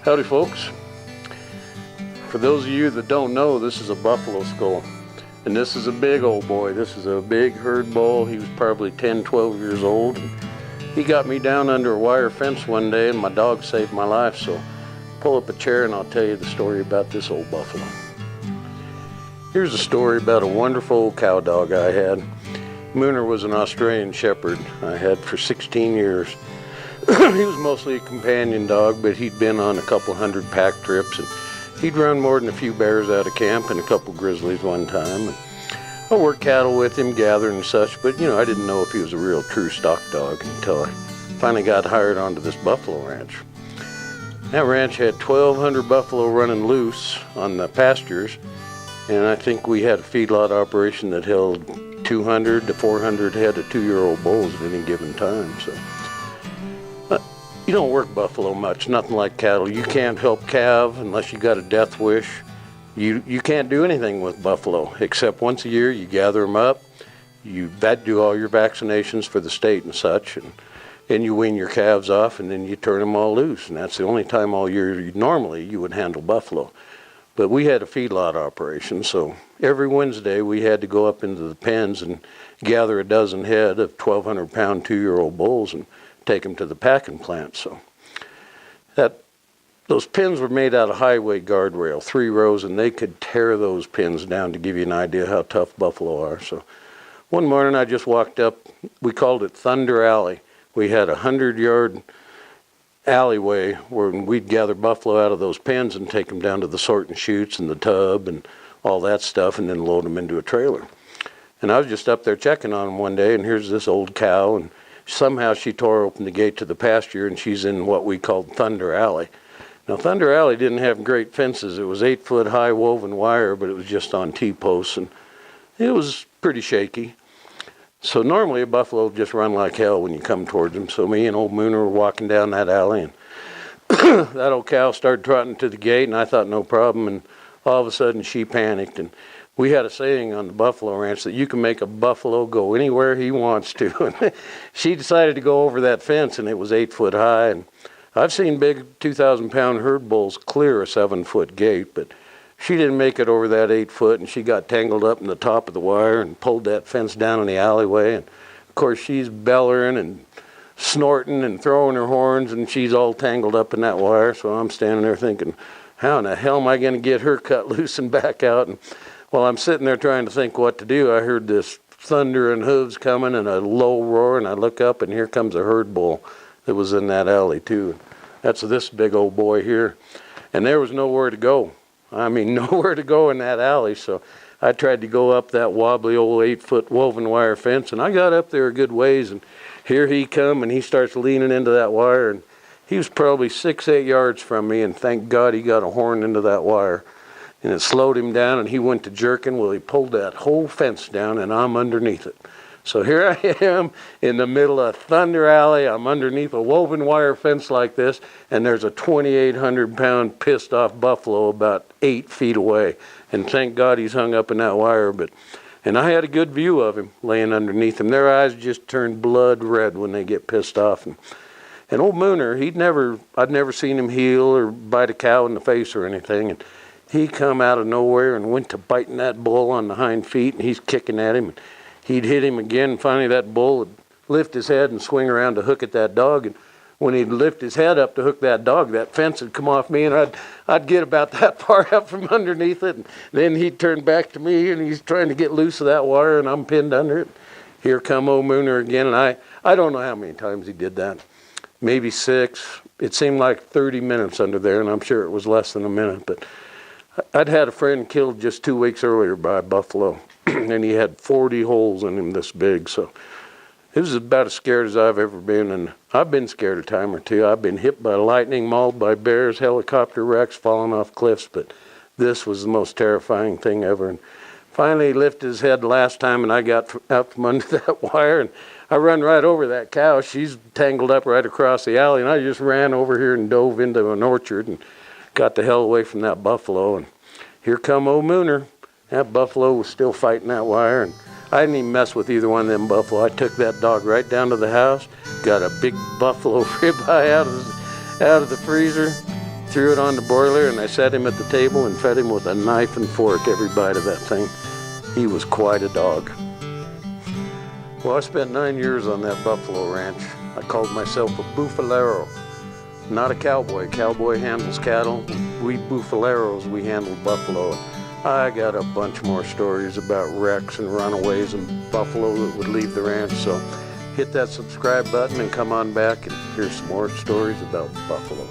Howdy folks. For those of you that don't know, this is a buffalo skull. And this is a big old boy. This is a big herd bull. He was probably 10, 12 years old. He got me down under a wire fence one day and my dog saved my life. So pull up a chair and I'll tell you the story about this old buffalo. Here's a story about a wonderful old cow dog I had. Mooner was an Australian shepherd I had for 16 years. He was mostly a companion dog, but he'd been on a couple hundred pack trips, and he'd run more than a few bears out of camp and a couple grizzlies one time. And I worked cattle with him, gathering and such, but I didn't know if he was a real true stock dog until I finally got hired onto this buffalo ranch. That ranch had 1,200 buffalo running loose on the pastures, and I think we had a feedlot operation that held 200 to 400 head of 2-year-old bulls at any given time. So you don't work buffalo much, nothing like cattle. You can't help calve unless you got a death wish. You can't do anything with buffalo except once a year you gather them up, you do all your vaccinations for the state and such, and you wean your calves off, and then you turn them all loose. And that's the only time all year normally you would handle buffalo. But we had a feedlot operation, so every Wednesday we had to go up into the pens and gather a dozen head of 1,200-pound 2-year-old bulls and take them to the packing plant. So those pins were made out of highway guardrail, 3 rows, and they could tear those pins down to give you an idea how tough buffalo are. So one morning I just walked up, we called it Thunder Alley. We had a 100-yard alleyway where we'd gather buffalo out of those pens and take them down to the sorting chutes and the tub and all that stuff, and then load them into a trailer. And I was just up there checking on them one day, and here's this old cow, and somehow she tore open the gate to the pasture, and she's in what we called Thunder Alley. Now, Thunder Alley didn't have great fences. It was 8-foot high woven wire, but it was just on T-posts, and it was pretty shaky. So normally a buffalo would just run like hell when you come towards them. So me and old Mooner were walking down that alley, and that old cow started trotting to the gate, and I thought no problem, and all of a sudden she panicked. And we had a saying on the buffalo ranch that you can make a buffalo go anywhere he wants to. And she decided to go over that fence, and it was 8 foot high. And I've seen big 2,000-pound herd bulls clear a 7-foot gate, but she didn't make it over that 8 foot, and she got tangled up in the top of the wire and pulled that fence down in the alleyway. And of course she's bellering and snorting and throwing her horns, and she's all tangled up in that wire. So I'm standing there thinking, how in the hell am I going to get her cut loose and back out? And while I'm sitting there trying to think what to do, I heard this thunder and hooves coming and a low roar, and I look up, and here comes a herd bull that was in that alley too. That's this big old boy here. And there was nowhere to go. I mean, nowhere to go in that alley. So I tried to go up that wobbly old 8-foot woven wire fence, and I got up there a good ways, and here he come, and he starts leaning into that wire, and he was probably 6-8 yards from me, and thank God he got a horn into that wire. And it slowed him down, and he went to jerking. Well, he pulled that whole fence down, and I'm underneath it. So here I am in the middle of Thunder Alley. I'm underneath a woven wire fence like this, and there's a 2,800-pound pissed off buffalo about 8 feet away. And thank God he's hung up in that wire. And I had a good view of him laying underneath him. Their eyes just turn blood red when they get pissed off. And old Mooner, I'd never seen him heel or bite a cow in the face or anything. And he come out of nowhere and went to biting that bull on the hind feet, and he's kicking at him. And he'd hit him again, and finally that bull would lift his head and swing around to hook at that dog. And when he'd lift his head up to hook that dog, that fence would come off me, and I'd get about that far up from underneath it. And then he'd turn back to me, and he's trying to get loose of that wire, and I'm pinned under it. Here come old Mooner again, and I don't know how many times he did that. Maybe 6. It seemed like 30 minutes under there, and I'm sure it was less than a minute. But I'd had a friend killed just 2 weeks earlier by a buffalo, and he had 40 holes in him this big. So it was about as scared as I've ever been, and I've been scared a time or two. I've been hit by lightning, mauled by bears, helicopter wrecks, falling off cliffs, but this was the most terrifying thing ever. And finally he lifted his head the last time, and I got out from under that wire, and I run right over that cow. She's tangled up right across the alley, and I just ran over here and dove into an orchard and got the hell away from that buffalo. And here come old Mooner. That buffalo was still fighting that wire, and I didn't even mess with either one of them buffalo. I took that dog right down to the house, got a big buffalo ribeye out of the freezer, threw it on the broiler, and I sat him at the table and fed him with a knife and fork every bite of that thing. He was quite a dog. Well, I spent 9 years on that buffalo ranch. I called myself a buffalero, not a cowboy. Cowboy handles cattle. We buffaleros, we handle buffalo. I got a bunch more stories about wrecks and runaways and buffalo that would leave the ranch, so hit that subscribe button and come on back and hear some more stories about buffalo.